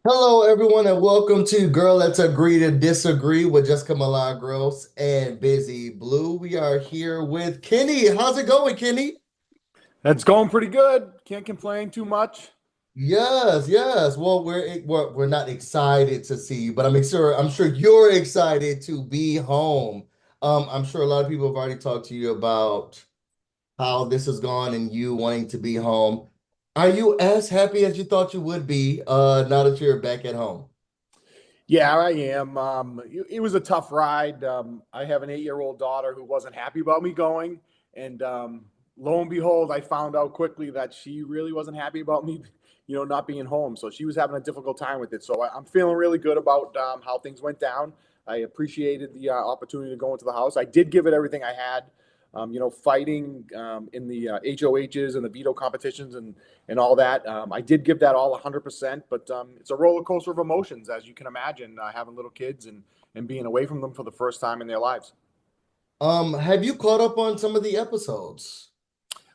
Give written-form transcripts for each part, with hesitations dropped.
Hello, everyone, and welcome to Girl Let's Agree to Disagree with Jessica Milagros and Busy Blue. We are here with Kenny. How's it going, Kenny? It's going pretty good. Can't complain too much. Yes, yes. Well, we're not excited to see you, but I'm sure you're excited to be home. I'm sure a lot of people have already talked to you about how this has gone and you wanting to be home. Are you as happy as you thought you would be now that you're back at home? Yeah, I am. It was a tough ride. I have an 8-year-old daughter who wasn't happy about me going, and lo and behold, I found out quickly that she really wasn't happy about me, not being home. So she was having a difficult time with it. So I'm feeling really good about how things went down. I appreciated the opportunity to go into the house. I did give it everything I had. Fighting in the HOHs and the veto competitions and all that. I did give that all 100%, but it's a roller coaster of emotions, as you can imagine, having little kids and being away from them for the first time in their lives. Have you caught up on some of the episodes?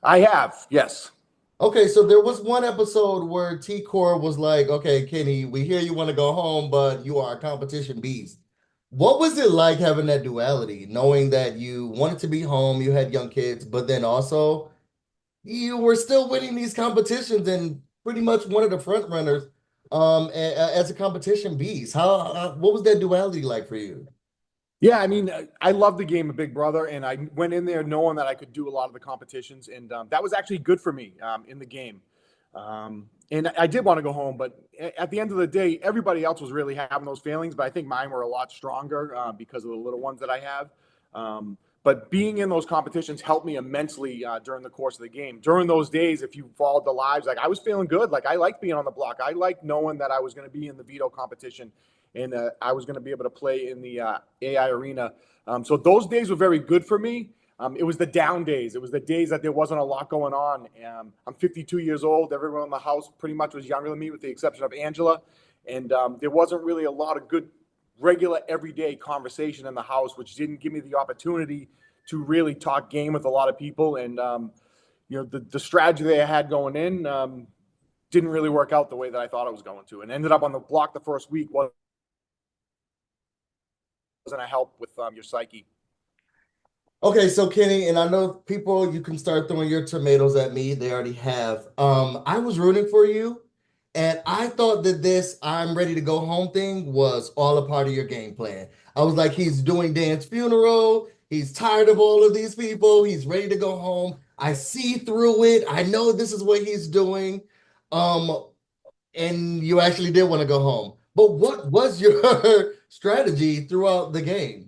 I have, yes. Okay, so there was one episode where T Core was like, "Okay, Kenny, we hear you want to go home, but you are a competition beast." What was it like having that duality, knowing that you wanted to be home, you had young kids, but then also you were still winning these competitions and pretty much one of the front runners as a competition beast. What was that duality like for you? Yeah, I mean, I love the game of Big Brother, and I went in there knowing that I could do a lot of the competitions, and that was actually good for me in the game. And I did want to go home, but at the end of the day, everybody else was really having those feelings, but I think mine were a lot stronger because of the little ones that I have. But being in those competitions helped me immensely during the course of the game. During those days, if you followed the lives, like I was feeling good. Like I liked being on the block. I liked knowing that I was going to be in the veto competition and I was going to be able to play in the AI arena. So those days were very good for me. It was the down days. It was the days that there wasn't a lot going on. I'm 52 years old. Everyone in the house pretty much was younger than me, with the exception of Angela. And there wasn't really a lot of good, regular, everyday conversation in the house, which didn't give me the opportunity to really talk game with a lot of people. And the strategy that I had going in didn't really work out the way that I thought it was going to, and ended up on the block the first week. Wasn't a help with your psyche. Okay, so Kenny, and I know people, you can start throwing your tomatoes at me. They already have. I was rooting for you, and I thought that this "I'm ready to go home" thing was all a part of your game plan. I was like, he's doing Dan's funeral. He's tired of all of these people. He's ready to go home. I see through it. I know this is what he's doing. Um, and you actually did want to go home. But what was your strategy throughout the game?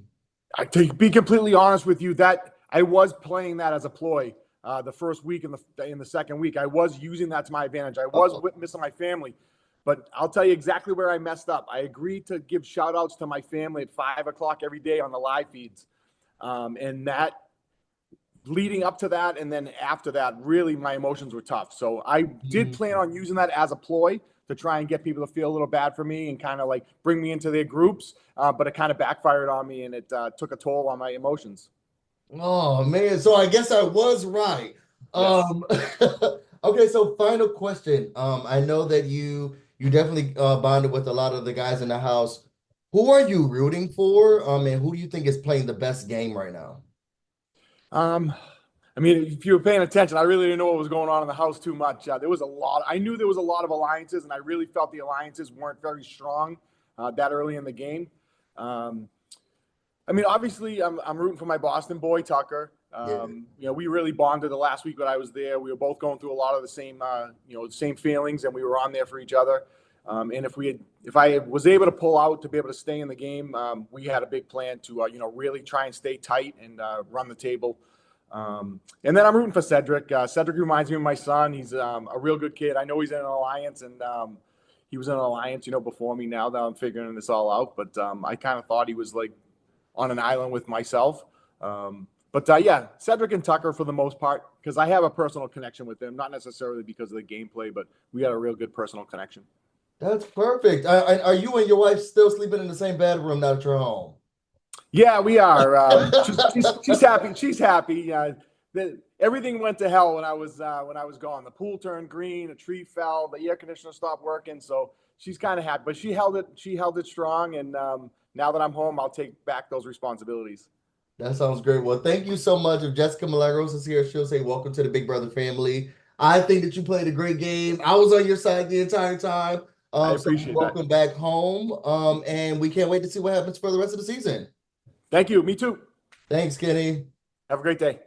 To be completely honest with you, that I was playing that as a ploy. The first week and the second week, I was using that to my advantage. I was Uh-oh. missing my family, but I'll tell you exactly where I messed up. I agreed to give shout outs to my family at 5 o'clock every day on the live feeds, and that leading up to that and then after that, really my emotions were tough. So I did plan on using that as a ploy to try and get people to feel a little bad for me and kind of like bring me into their groups. But it kind of backfired on me and it took a toll on my emotions. Oh man, so I guess I was right. Yes. Um okay, so final question. I know that you definitely bonded with a lot of the guys in the house. Who are you rooting for? And who do you think is playing the best game right now? Um, I mean, if you were paying attention, I really didn't know what was going on in the house too much. There was a lot. I knew there was a lot of alliances, and I really felt the alliances weren't very strong that early in the game. Um, I mean, obviously, I'm rooting for my Boston boy Tucker. Yeah. We really bonded the last week that I was there. We were both going through a lot of the same, same feelings, and we were on there for each other. And if I was able to pull out to be able to stay in the game, we had a big plan to, really try and stay tight and run the table. And then I'm rooting for Cedric. Cedric reminds me of my son. He's a real good kid. I know he's in an alliance, and he was in an alliance, before me. Now that I'm figuring this all out, but I kind of thought he was like on an island with myself. But yeah, Cedric and Tucker for the most part, because I have a personal connection with them, not necessarily because of the gameplay, but we had a real good personal connection. That's perfect. Are you and your wife still sleeping in the same bedroom now that you're home? Yeah, we are. She's happy. She's happy. Everything went to hell when I was gone. The pool turned green, a tree fell, the air conditioner stopped working. So she's kind of happy, but she held it. She held it strong, and now that I'm home, I'll take back those responsibilities. That sounds great. Well, thank you so much. If Jessica Milagros is here, she'll say, "Welcome to the Big Brother family." I think that you played a great game. I was on your side the entire time. I So appreciate that. welcome back home. And we can't wait to see what happens for the rest of the season. Thank you. Me too. Thanks, Kenny. Have a great day.